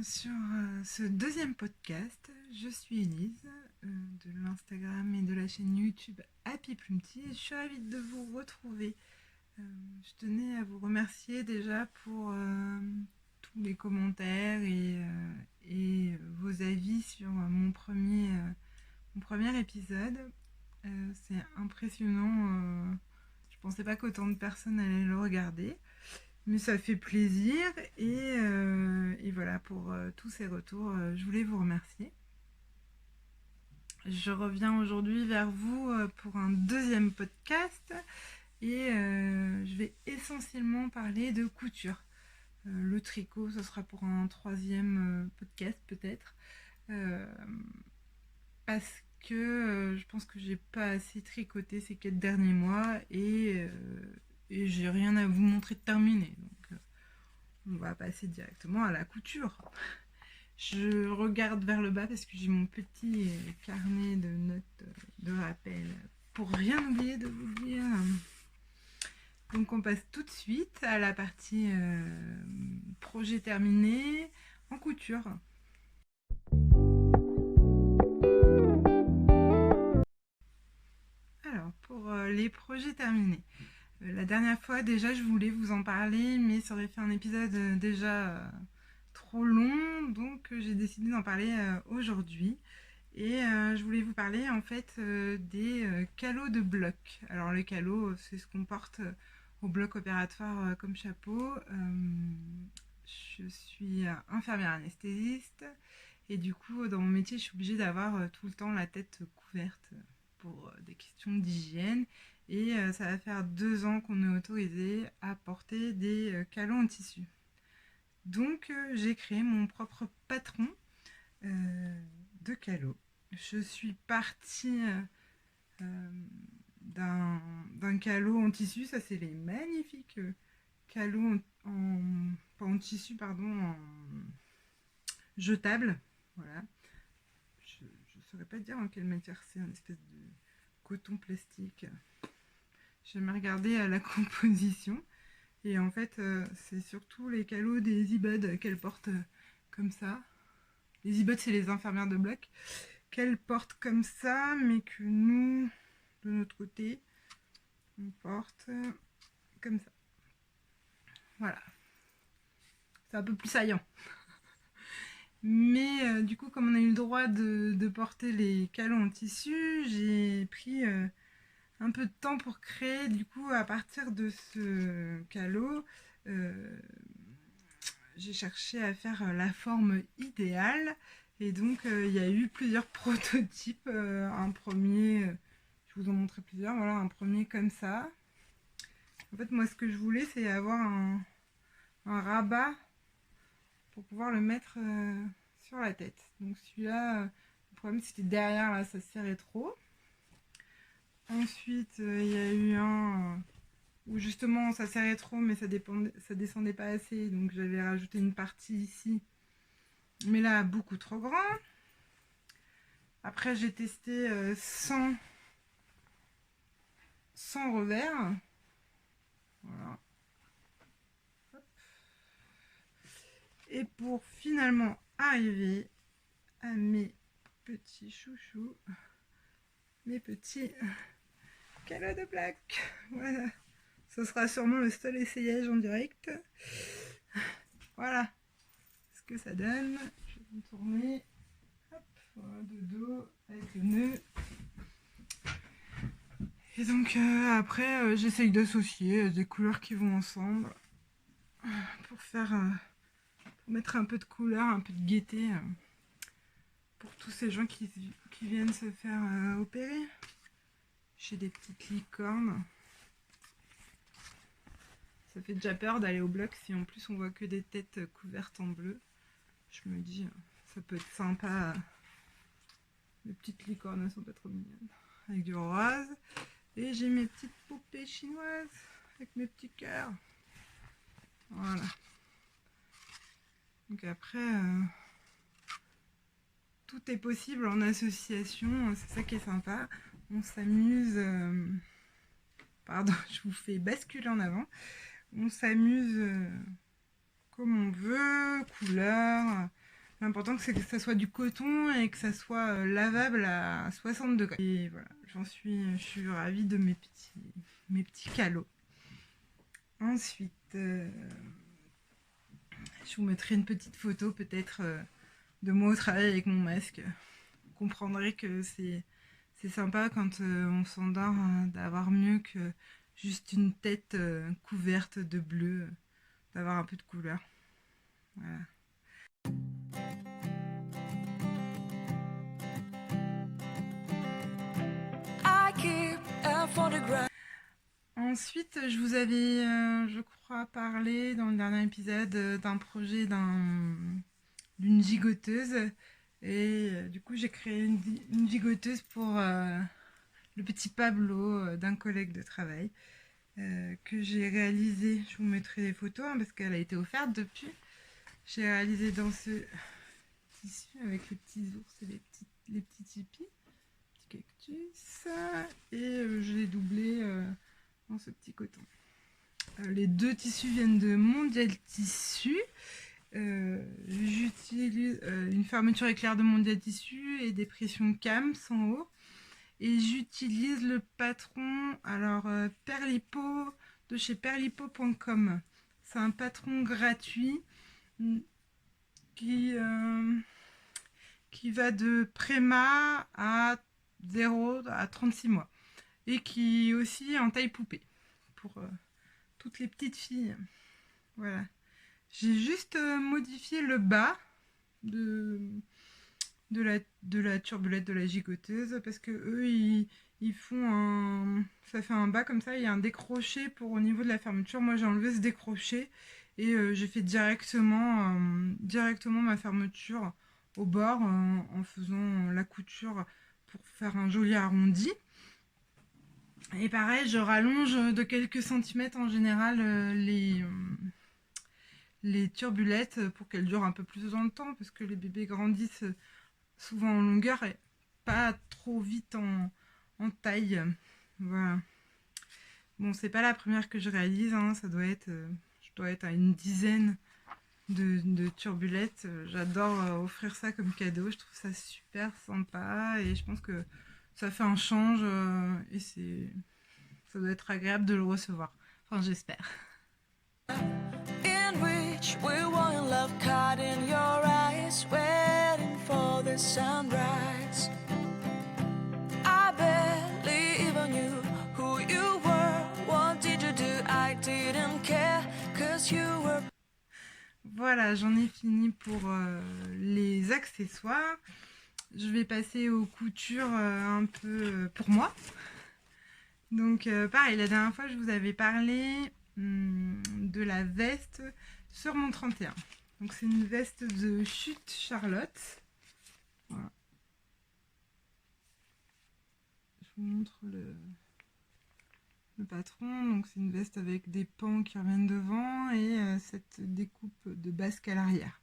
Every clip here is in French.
sur ce deuxième podcast. Je suis Elise de l'Instagram et de la chaîne YouTube Happy Plumty et je suis ravie de vous retrouver. Je tenais à vous remercier déjà pour tous les commentaires et vos avis sur mon premier épisode. C'est impressionnant. Je pensais pas qu'autant de personnes allaient le regarder. Mais ça fait plaisir et voilà pour tous ces retours, je voulais vous remercier. Je reviens aujourd'hui vers vous pour un deuxième podcast et je vais essentiellement parler de couture. Le tricot, ce sera pour un troisième podcast peut-être, parce que je pense que j'ai pas assez tricoté ces 4 derniers mois et j'ai rien à vous montrer de terminé. Donc on va passer directement à la couture. Je regarde vers le bas parce que j'ai mon petit carnet de notes de rappel pour rien oublier de vous dire. Donc on passe tout de suite à la partie projet terminé en couture. Alors pour les projets terminés. La dernière fois déjà je voulais vous en parler mais ça aurait fait un épisode déjà trop long, donc j'ai décidé d'en parler aujourd'hui. Et je voulais vous parler en fait des calots de bloc. Alors le calot, c'est ce qu'on porte au bloc opératoire comme chapeau. Je suis infirmière anesthésiste et du coup dans mon métier je suis obligée d'avoir tout le temps la tête couverte pour des questions d'hygiène. Et ça va faire 2 ans qu'on est autorisé à porter des calots en tissu. Donc j'ai créé mon propre patron de calots. Je suis partie d'un calot en tissu, ça c'est les magnifiques calots pas en tissu, pardon, en jetable. Voilà. Je ne saurais pas dire en quelle matière c'est, une espèce de coton plastique. J'ai jamais regardé la composition. Et en fait, c'est surtout les calots des e-buds qu'elle porte comme ça. Les e-buds, c'est les infirmières de bloc. Qu'elle porte comme ça, mais que nous, de notre côté, on porte comme ça. Voilà. C'est un peu plus saillant. Mais du coup, comme on a eu le droit de porter les calots en tissu, j'ai pris un peu de temps pour créer, du coup, à partir de ce calot, j'ai cherché à faire la forme idéale. Et donc, il y a eu plusieurs prototypes. Un premier, je vous en montrer plusieurs. Voilà, un premier comme ça. En fait, moi, ce que je voulais, c'est avoir un rabat pour pouvoir le mettre sur la tête. Donc, celui-là, le problème, c'était derrière, là, ça serrait trop. Ensuite, il y a eu un où justement ça serrait trop, mais ça descendait pas assez. Donc, j'avais rajouté une partie ici. Mais là, beaucoup trop grand. Après, j'ai testé sans revers. Voilà. Hop. Et pour finalement arriver à mes petits chouchous, mes petits calots de plaques. Voilà. Ce sera sûrement le seul essayage en direct. Voilà ce que ça donne. Je vais me tourner. Hop, voilà, de dos avec le nœud. Et donc après, j'essaye d'associer des couleurs qui vont ensemble pour pour mettre un peu de couleur, un peu de gaieté pour tous ces gens qui viennent se faire opérer. J'ai des petites licornes. Ça fait déjà peur d'aller au bloc si en plus on voit que des têtes couvertes en bleu. Je me dis, ça peut être sympa. Les petites licornes, elles sont pas trop mignonnes. Avec du rose. Et j'ai mes petites poupées chinoises avec mes petits cœurs. Voilà. Donc après, tout est possible en association. C'est ça qui est sympa. On s'amuse. Pardon, je vous fais basculer en avant. On s'amuse comme on veut, couleur. L'important c'est que ça soit du coton et que ça soit lavable à 60 degrés. Et voilà, je suis ravie de mes petits calots. Ensuite, je vous mettrai une petite photo peut-être de moi au travail avec mon masque. Vous comprendrez que c'est sympa quand on s'endort d'avoir mieux que juste une tête couverte de bleu, d'avoir un peu de couleur. Voilà. Ensuite, je vous avais, je crois, parlé dans le dernier épisode d'un projet d'une gigoteuse. Et du coup, j'ai créé une gigoteuse pour le petit Pablo d'un collègue de travail que j'ai réalisé. Je vous mettrai des photos parce qu'elle a été offerte depuis. J'ai réalisé dans ce tissu avec les petits ours et les petits tipis, petits cactus. Et je l'ai doublé dans ce petit coton. Les deux tissus viennent de Mondial Tissu. J'utilise une fermeture éclair de Mondial Tissu et des pressions CAMS en haut. Et j'utilise le patron, alors Perlipo, de chez perlipo.com. C'est un patron gratuit qui va de préma à 0 à 36 mois. Et qui est aussi en taille poupée pour toutes les petites filles. Voilà. J'ai juste modifié le bas de la turbulette de la gigoteuse parce que eux ils font ça fait un bas comme ça, il y a un décroché pour au niveau de la fermeture. Moi j'ai enlevé ce décroché et j'ai fait directement ma fermeture au bord en faisant la couture pour faire un joli arrondi. Et pareil, je rallonge de quelques centimètres en général les turbulettes pour qu'elles durent un peu plus dans le temps parce que les bébés grandissent souvent en longueur et pas trop vite en taille. Voilà. Bon, c'est pas la première que je réalise, hein, ça doit être, je dois être à une dizaine de turbulettes. J'adore offrir ça comme cadeau, je trouve ça super sympa et je pense que ça fait un change et ça doit être agréable de le recevoir. Enfin, j'espère. In which we were in love, caught in your eyes, waiting for the sunrise. I barely even knew who you were. What did you do? I didn't care, 'cause you were. Voilà, j'en ai fini pour les accessoires. Je vais passer aux coutures un peu pour moi. Donc pareil, la dernière fois je vous avais parlé de la veste sur mon 31. Donc c'est une veste de Chute Charlotte. Voilà. Je vous montre le patron. Donc c'est une veste avec des pans qui reviennent devant et cette découpe de basque à l'arrière.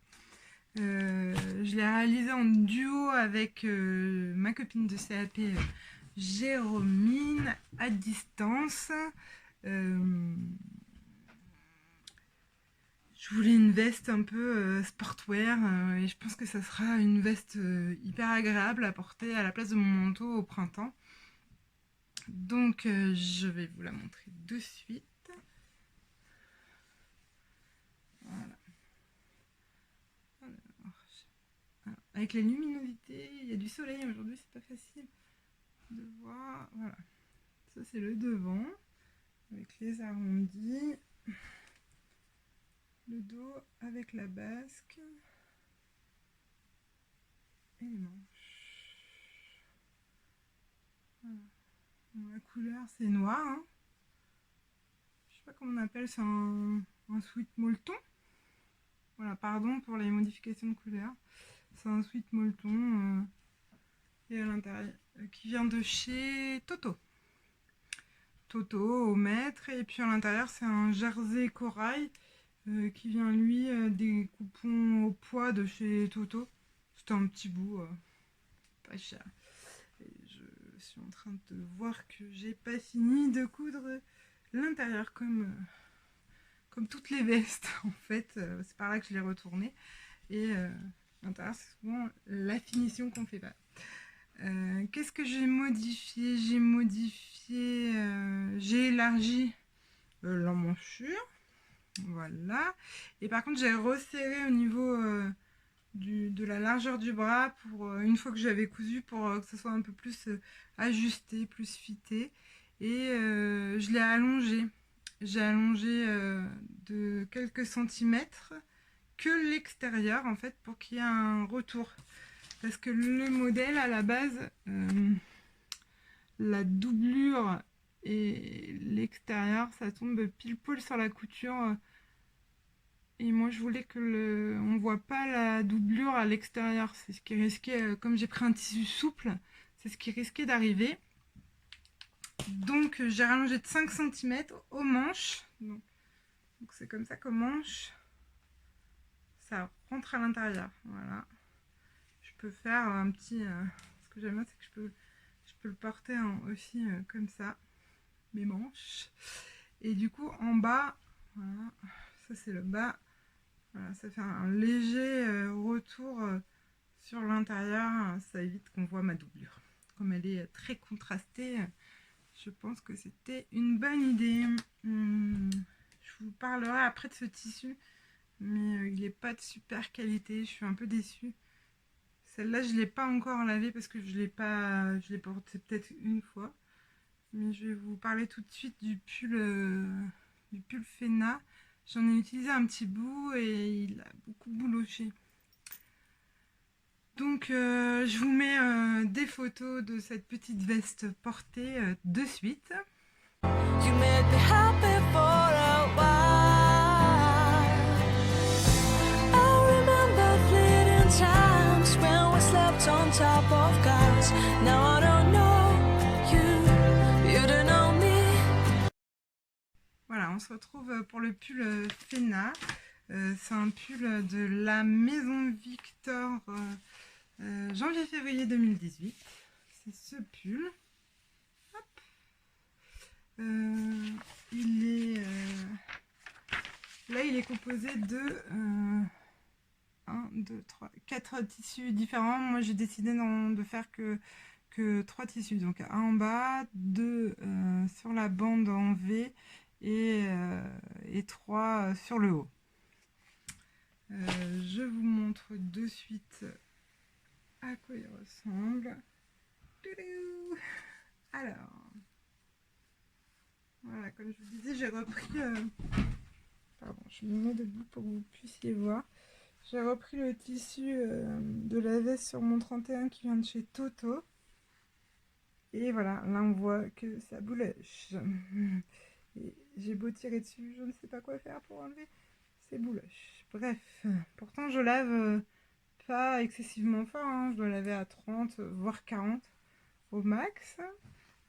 Je l'ai réalisée en duo avec ma copine de CAP Jérôme à distance. Je voulais une veste un peu sportwear et je pense que ça sera une veste hyper agréable à porter à la place de mon manteau au printemps. Donc je vais vous la montrer de suite. Voilà. Alors, avec la luminosité, il y a du soleil aujourd'hui, c'est pas facile de voir. Voilà. Ça c'est le devant avec les arrondis. Le dos avec la basque et les manches. Voilà. Bon, la couleur c'est noir. Hein. Je sais pas comment on appelle, c'est un sweat molleton. Voilà, pardon pour les modifications de couleur. C'est un sweat molleton et à l'intérieur qui vient de chez Toto. Toto au mètre et puis à l'intérieur c'est un jersey corail. Qui vient lui des coupons au poids de chez Toto. C'était un petit bout pas cher. Et je suis en train de voir que j'ai pas fini de coudre l'intérieur comme toutes les vestes en fait. C'est par là que je l'ai retourné. Et L'intérieur, c'est souvent la finition qu'on fait pas. Qu'est-ce que j'ai modifié? J'ai élargi l'emmanchure. Voilà. Et par contre, j'ai resserré au niveau de la largeur du bras pour une fois que j'avais cousu pour que ce soit un peu plus ajusté, plus fité. Et je l'ai allongé. J'ai allongé de quelques centimètres que l'extérieur en fait pour qu'il y ait un retour. Parce que le modèle à la base, la doublure et l'extérieur, ça tombe pile poil sur la couture. Et moi, je voulais que on voit pas la doublure à l'extérieur. C'est ce qui risquait, comme j'ai pris un tissu souple, c'est ce qui risquait d'arriver. Donc, j'ai rallongé de 5 cm aux manches. Donc c'est comme ça qu'aux manches, ça rentre à l'intérieur. Voilà. Je peux faire un petit... ce que j'aime bien, c'est que je peux le porter aussi comme ça, mes manches. Et du coup, en bas, voilà, ça c'est le bas. Voilà, ça fait un léger retour sur l'intérieur. Ça évite qu'on voit ma doublure. Comme elle est très contrastée, je pense que c'était une bonne idée. Je vous parlerai après de ce tissu, mais il n'est pas de super qualité. Je suis un peu déçue. Celle-là, je ne l'ai pas encore lavée parce que je l'ai portée peut-être une fois. Mais je vais vous parler tout de suite du pull Fena. J'en ai utilisé un petit bout et il a beaucoup bouloché. Donc je vous mets des photos de cette petite veste portée de suite. You made me happy for a while. I remember fleeting times when we slept on top of cars. Now I don't know you, you don't know me. Voilà, on se retrouve pour le pull Fena. C'est un pull de la maison Victor janvier-février 2018. C'est ce pull. Hop. Là, il est composé de 1, 2, 3, 4 tissus différents. Moi, j'ai décidé de faire que 3 tissus. Donc, un en bas, 2 sur la bande en V et 3 sur le haut. Je vous montre de suite à quoi il ressemble. Alors, voilà, comme je vous disais, j'ai repris... pardon, je me mets debout pour que vous puissiez voir. J'ai repris le tissu de la veste sur mon 31 qui vient de chez Toto. Et voilà, là on voit que ça bouloche. Et j'ai beau tirer dessus, je ne sais pas quoi faire pour enlever ces bouloches. Bref, pourtant je lave pas excessivement fort, hein. Je dois laver à 30 voire 40 au max.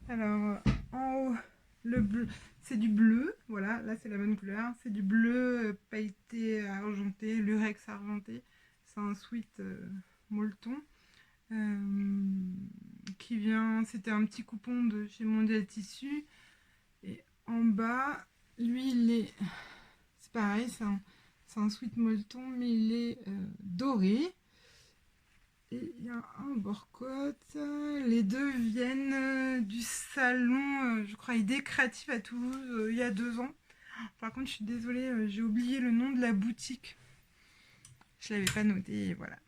Alors en haut, le bleu, c'est du bleu, voilà, là c'est la bonne couleur, c'est du bleu pailleté argenté, lurex argenté. C'est un sweat molleton qui vient, c'était un petit coupon de chez Mondial Tissu. Et en bas, lui c'est pareil, c'est un sweat molleton mais il est doré. Et il y a un bord-côte. Les deux viennent du salon, je crois, Idées Créatives à Toulouse, il y a 2 ans. Par contre, je suis désolée, j'ai oublié le nom de la boutique. Je ne l'avais pas noté, et voilà.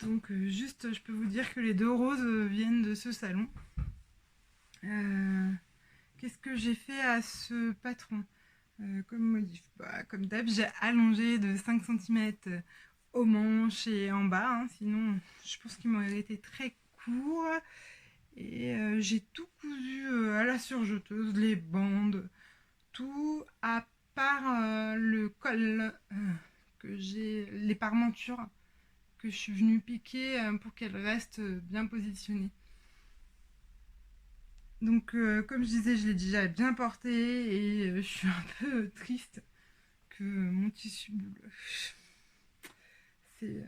Donc, juste, je peux vous dire que les 2 roses viennent de ce salon. Qu'est-ce que j'ai fait à ce patron comme modif? Comme d'hab, j'ai allongé de 5 cm aux manches et en bas, hein, sinon je pense qu'il m'aurait été très court. Et j'ai tout cousu à la surjeteuse, les bandes, tout à part le col que j'ai, les parmentures que je suis venue piquer pour qu'elles restent bien positionnées. Donc comme je disais, je l'ai déjà bien porté et je suis un peu triste que mon tissu bouloche. C'est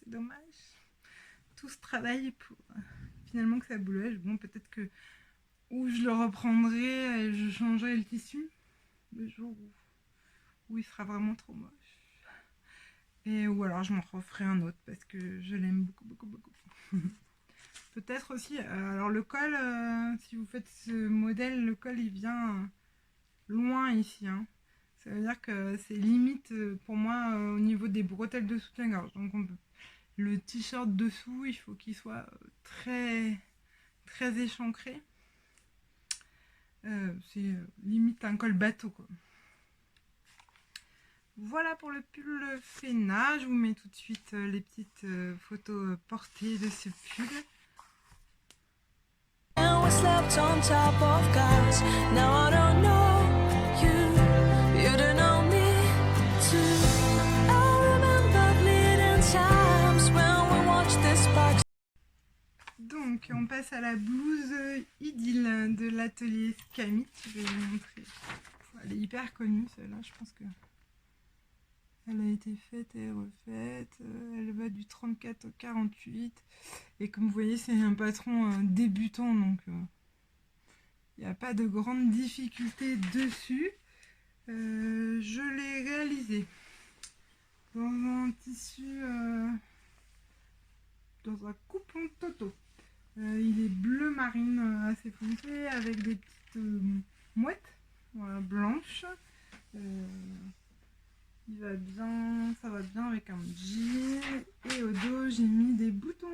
dommage. Tout ce travail pour finalement que ça bouloche. Bon, peut-être que ou je le reprendrai et je changerai le tissu le jour où il sera vraiment trop moche. ou alors je m'en referai un autre parce que je l'aime beaucoup, beaucoup, beaucoup. Peut-être aussi, alors le col, si vous faites ce modèle, le col il vient loin ici, hein. Ça veut dire que c'est limite pour moi au niveau des bretelles de soutien-gorge. Donc le t-shirt dessous, il faut qu'il soit très, très échancré. C'est limite un col bateau, quoi. Voilà pour le pull Féna. Je vous mets tout de suite les petites photos portées de ce pull. Donc on passe à la blouse Idylle de l'atelier Scamit. Je vais vous montrer. Elle est hyper connue celle-là, je pense que elle a été faite et refaite. Elle va du 34 au 48. Et comme vous voyez, c'est un patron débutant, donc il n'y a pas de grande difficulté dessus. Je l'ai réalisé dans un tissu, dans un coupon Toto. Il est bleu marine assez foncé avec des petites mouettes blanches. Il va bien, ça va bien avec un jean. Et au dos, j'ai mis des boutons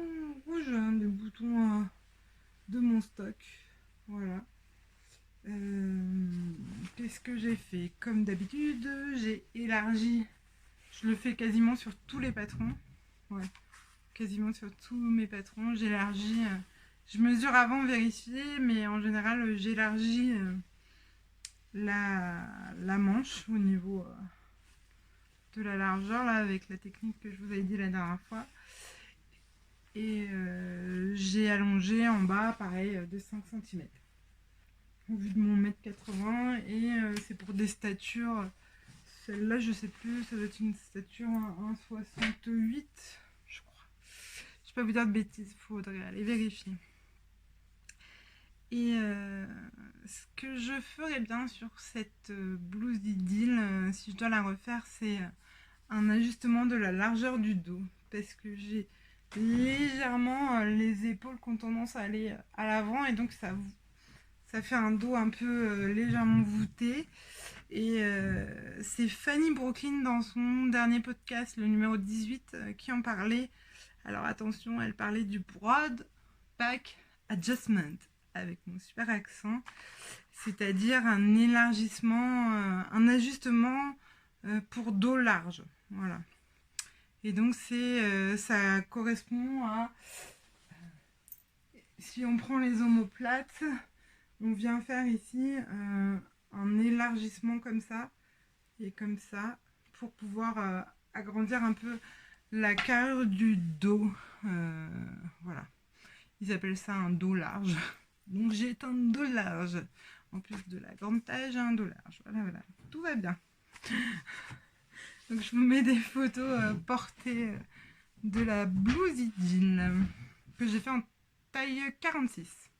rouges, hein, des boutons de mon stock. Voilà. Qu'est-ce que j'ai fait? Comme d'habitude, j'ai élargi. Je le fais quasiment sur tous les patrons. Ouais, quasiment sur tous mes patrons. J'élargis. Je mesure avant vérifier, mais en général, j'élargis la manche au niveau de la largeur, là, avec la technique que je vous avais dit la dernière fois. Et j'ai allongé en bas, pareil, de 5 cm. Au vu de mon 1m80. Et c'est pour des statures. Celle-là, je sais plus, ça doit être une stature 1,68, je crois. Je peux pas vous dire de bêtises, faudrait aller vérifier. Et ce que je ferais bien sur cette blouse d'Idylle, si je dois la refaire, c'est un ajustement de la largeur du dos. Parce que j'ai légèrement les épaules qui ont tendance à aller à l'avant et donc ça fait un dos un peu légèrement voûté. Et c'est Fanny Brooklyn dans son dernier podcast, le numéro 18, qui en parlait. Alors attention, elle parlait du broad back adjustment avec mon super accent, c'est-à-dire un élargissement, un ajustement pour dos large. Voilà. Et donc ça correspond à, si on prend les omoplates, on vient faire ici un élargissement comme ça et comme ça pour pouvoir agrandir un peu la carrure du dos. Voilà. Ils appellent ça un dos large. Donc j'ai un dos large. En plus de la grande taille, j'ai un dos large. Voilà, voilà. Tout va bien. Donc je vous mets des photos portées de la blouse Idylle que j'ai fait en taille 46.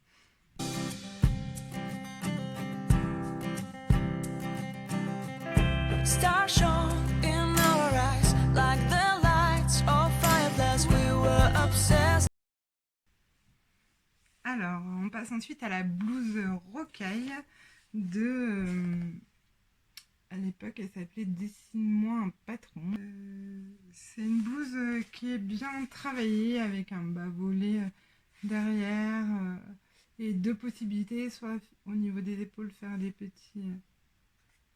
Star shone in our eyes like the lights of fireflies, we were obsessed. Alors, on passe ensuite à la blouse rocaille de... à l'époque, elle s'appelait Dessine-moi un patron. C'est une blouse qui est bien travaillée avec un bas volé derrière et deux possibilités, soit au niveau des épaules faire des petits...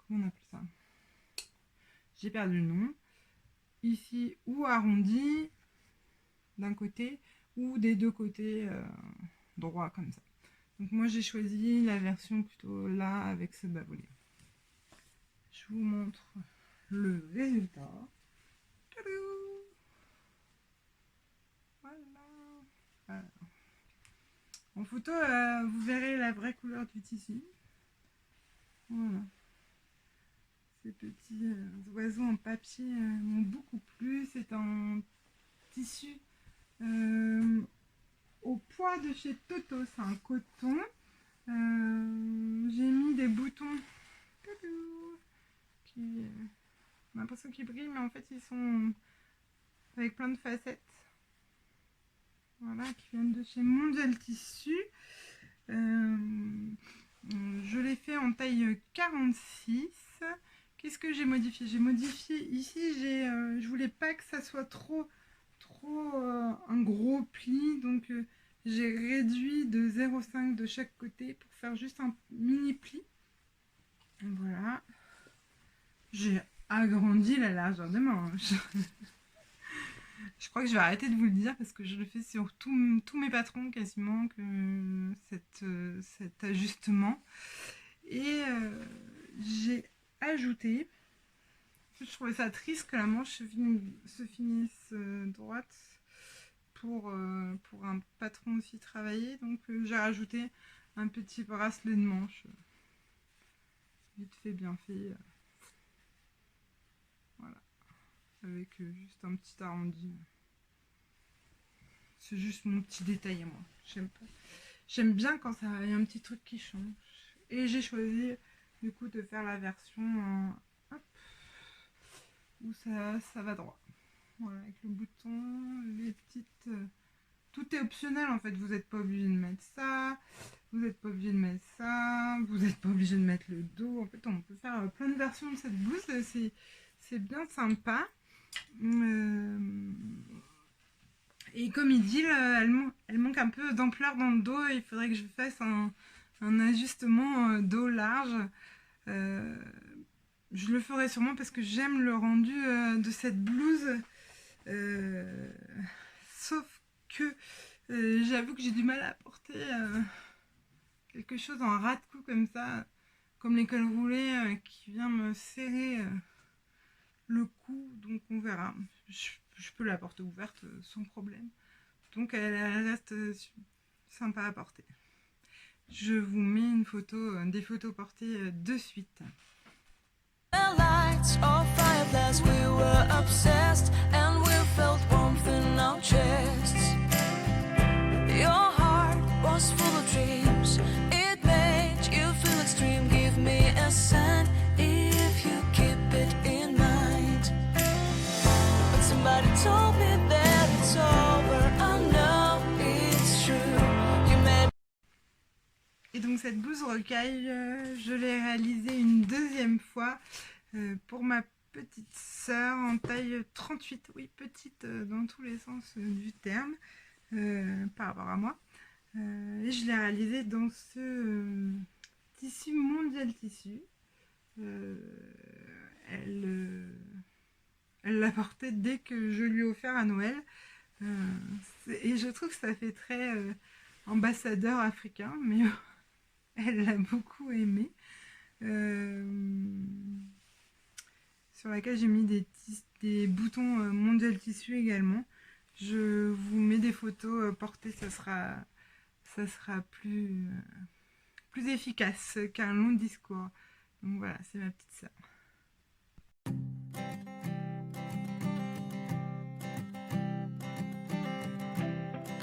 comment on appelle ça? J'ai perdu le nom. Ici, ou arrondi d'un côté, ou des deux côtés droit comme ça. Donc moi j'ai choisi la version plutôt là avec ce bas volé. Je vous montre le résultat. Voilà. Voilà. En photo, vous verrez la vraie couleur du tissu. Voilà. Ces petits oiseaux en papier m'ont beaucoup plu. C'est un tissu au poids de chez Toto. C'est un coton. J'ai mis des boutons qui... on a l'impression qu'ils brillent, mais en fait ils sont avec plein de facettes. Voilà, qui viennent de chez Mondial Tissu. Je l'ai fait en taille 46. Qu'est-ce que j'ai modifié? J'ai modifié ici, je voulais pas que ça soit trop un gros pli, donc j'ai réduit de 0,5 de chaque côté pour faire juste un mini pli. Voilà. J'ai agrandi la largeur de manche. Je crois que je vais arrêter de vous le dire parce que je le fais sur tous mes patrons quasiment, que cet ajustement. Et j'ai ajouté, je trouvais ça triste que la manche se finisse droite pour un patron aussi travaillé. Donc j'ai rajouté un petit bracelet de manche. Vite fait, bien fait. Voilà. Avec juste un petit arrondi. C'est juste mon petit détail à moi. J'aime bien quand il y a un petit truc qui change. Et j'ai choisi du coup de faire la version hop, où ça va droit. Voilà, avec le bouton, les petites... tout est optionnel en fait. Vous n'êtes pas obligé de mettre ça. Vous n'êtes pas obligé de mettre ça. Vous n'êtes pas obligé de mettre le dos. En fait, on peut faire plein de versions de cette blouse. C'est bien sympa. Et comme il dit, elle manque un peu d'ampleur dans le dos. Il faudrait que je fasse un ajustement dos large. Je le ferai sûrement parce que j'aime le rendu de cette blouse. Sauf que j'avoue que j'ai du mal à porter quelque chose en ras de cou comme ça, comme les cols roulés qui vient me serrer le cou. Donc on verra. Je peux la porter ouverte sans problème. Donc elle reste sympa à porter. Je vous mets une photo, des photos portées de suite. Et donc cette blouse rocaille, je l'ai réalisée une deuxième fois pour ma petite sœur en taille 38. Oui, petite dans tous les sens du terme par rapport à moi. Et je l'ai réalisée dans ce tissu Mondial Tissu. Elle l'a porté dès que je lui ai offert à Noël. Et je trouve que ça fait très ambassadeur africain, mais elle l'a beaucoup aimé. Sur laquelle j'ai mis des boutons Mondial Tissu également. Je vous mets des photos portées, ça sera plus efficace qu'un long discours. Donc voilà, c'est ma petite sœur.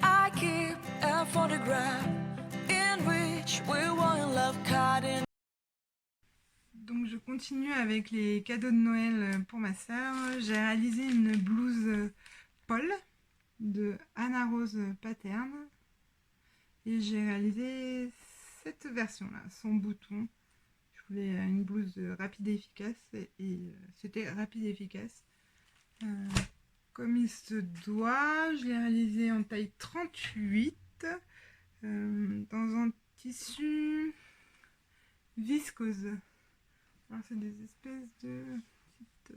I keep a photograph in which we were in love, caught in. Donc je continue avec les cadeaux de Noël pour ma sœur. J'ai réalisé une blouse Paul de Anna Rose Pattern. Et j'ai réalisé cette version-là, sans bouton. Je voulais une blouse rapide et efficace. Et c'était rapide et efficace. Comme il se doit, je l'ai réalisé en taille 38. Dans un tissu viscose. Alors c'est des espèces de petites...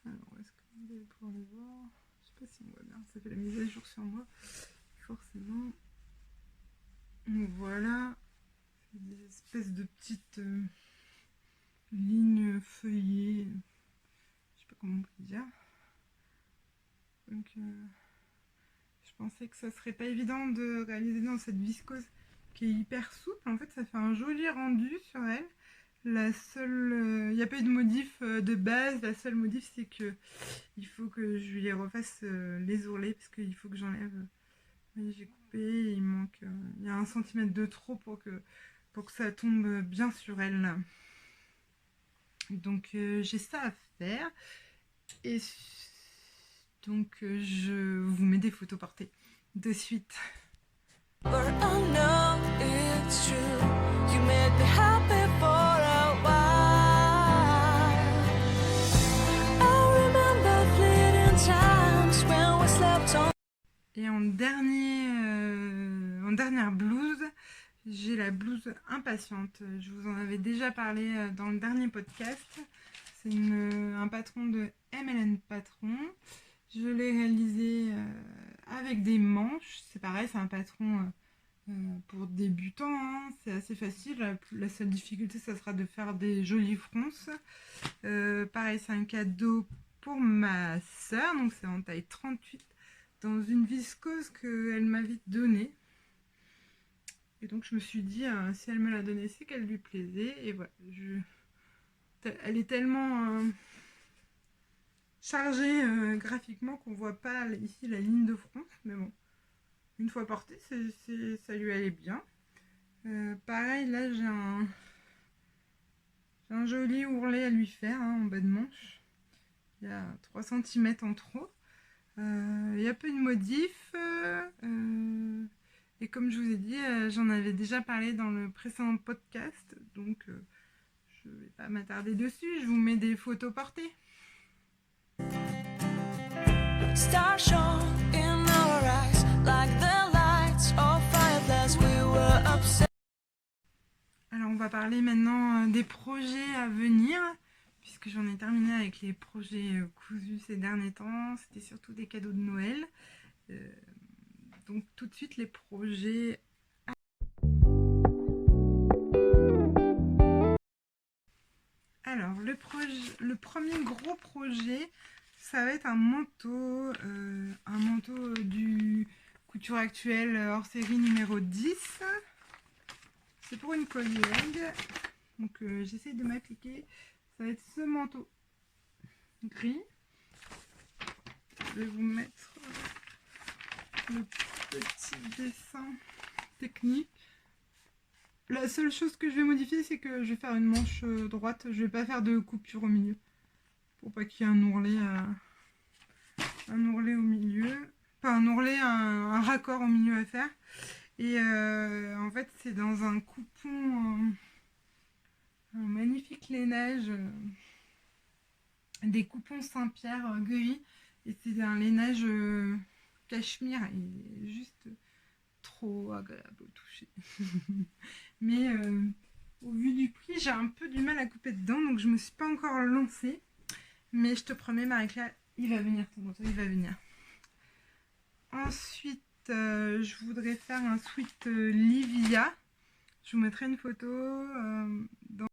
Alors est-ce que vous allez pouvoir les voir? Je sais pas si on voit bien, ça fait la mise à jour sur moi. Forcément. Donc voilà. C'est des espèces de petites lignes feuillées. Je sais pas comment on peut dire. Donc je pensais que ça serait pas évident de réaliser dans cette viscose qui est hyper souple. En fait ça fait un joli rendu sur elle. La seule, il n'y a pas eu de modif de base. La seule modif, c'est que il faut que je lui refasse les ourlets parce qu'il faut que j'enlève. J'ai coupé, il manque, il y a 1 cm de trop pour que ça tombe bien sur elle. Donc j'ai ça à faire. Et Donc je vous mets des photos portées de suite. Et en dernière blouse, j'ai la blouse Impatiente. Je vous en avais déjà parlé dans le dernier podcast. C'est un patron de MLN Patron. Je l'ai réalisé avec des manches. C'est pareil, c'est un patron pour débutants. Hein. C'est assez facile. La seule difficulté, ça sera de faire des jolies fronces. Pareil, c'est un cadeau pour ma soeur. Donc c'est en taille 38 dans une viscose qu'elle m'avait donnée. Et donc je me suis dit, si elle me l'a donnée, c'est qu'elle lui plaisait. Et voilà, elle est tellement chargée graphiquement qu'on voit pas ici la ligne de front. Mais bon, une fois portée, ça lui allait bien. Pareil, là j'ai un joli ourlet à lui faire en bas de manche. Il y a 3 cm en trop. Il y a peu de modifs. Et comme je vous ai dit, j'en avais déjà parlé dans le précédent podcast. Donc je ne vais pas m'attarder dessus. Je vous mets des photos portées. Alors on va parler maintenant des projets à venir, puisque j'en ai terminé avec les projets cousus ces derniers temps. C'était surtout des cadeaux de Noël. Donc tout de suite les projets. Alors le premier gros projet, ça va être un manteau du Couture Actuelle hors série numéro 10. C'est pour une collègue. Donc j'essaie de m'appliquer. Ça va être ce manteau gris. Je vais vous mettre le petit dessin technique. La seule chose que je vais modifier, c'est que je vais faire une manche droite. Je vais pas faire de coupure au milieu. Pour pas qu'il y ait un ourlet au milieu. Pas un ourlet, un raccord au milieu à faire. Et en fait, c'est dans un coupon, un magnifique lainage, des coupons Saint-Pierre gris. Et c'est un lainage cachemire. Et juste trop agréable au toucher. Mais au vu du prix, j'ai un peu du mal à couper dedans. Donc je me suis pas encore lancée. Mais je te promets, Marie-Claire, il va venir ton manteau, il va venir. Ensuite, je voudrais faire un sweat Livia. Je vous mettrai une photo dans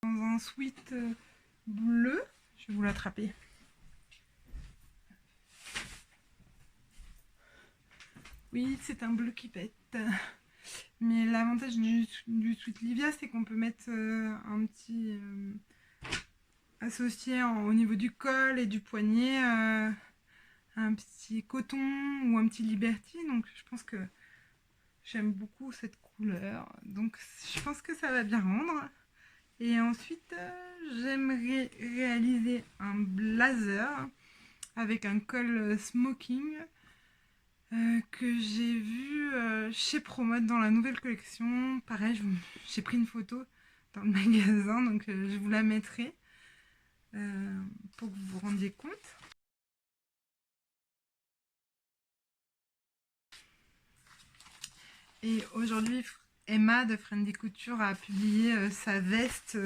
un sweat bleu. Je vais vous l'attraper. Oui, c'est un bleu qui pète. Mais l'avantage du sweat Livia, c'est qu'on peut mettre un petit associé au niveau du col et du poignet un petit coton ou un petit Liberty. Donc je pense que j'aime beaucoup cette couleur. Donc je pense que ça va bien rendre. Et ensuite, j'aimerais réaliser un blazer avec un col smoking que j'ai vu chez Promode dans la nouvelle collection. Pareil, j'ai pris une photo dans le magasin, donc je vous la mettrai pour que vous vous rendiez compte. Et aujourd'hui, Emma de Friendly Couture a publié sa veste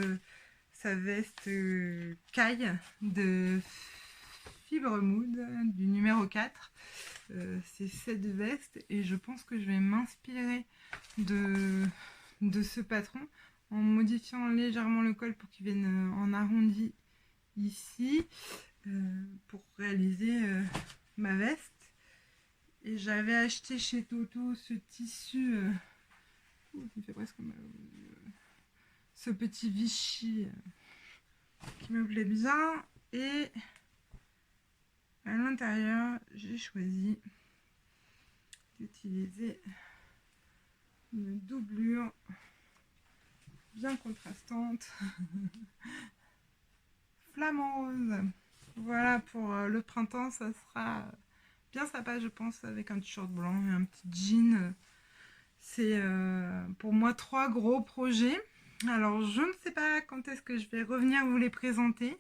caille de Fibre Mood du numéro 4. C'est cette veste et je pense que je vais m'inspirer de ce patron en modifiant légèrement le col pour qu'il vienne en arrondi ici pour réaliser ma veste. Et j'avais acheté chez Toto ce tissu il fait presque mal ce petit Vichy qui me plaît bien. Et à l'intérieur, j'ai choisi d'utiliser une doublure bien contrastante flamant rose. Voilà, pour le printemps, ça sera bien sympa, je pense, avec un t-shirt blanc et un petit jean. C'est pour moi 3 gros projets. Alors, je ne sais pas quand est-ce que je vais revenir vous les présenter.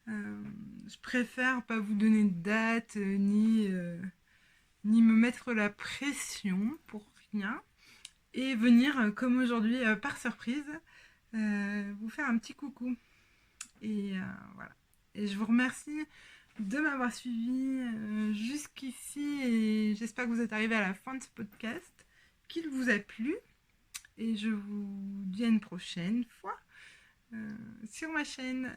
Je préfère pas vous donner de date ni me mettre la pression pour rien. Et venir, comme aujourd'hui, par surprise, vous faire un petit coucou. Et voilà. Et je vous remercie de m'avoir suivi jusqu'ici et j'espère que vous êtes arrivés à la fin de ce podcast, qu'il vous a plu et je vous dis à une prochaine fois sur ma chaîne.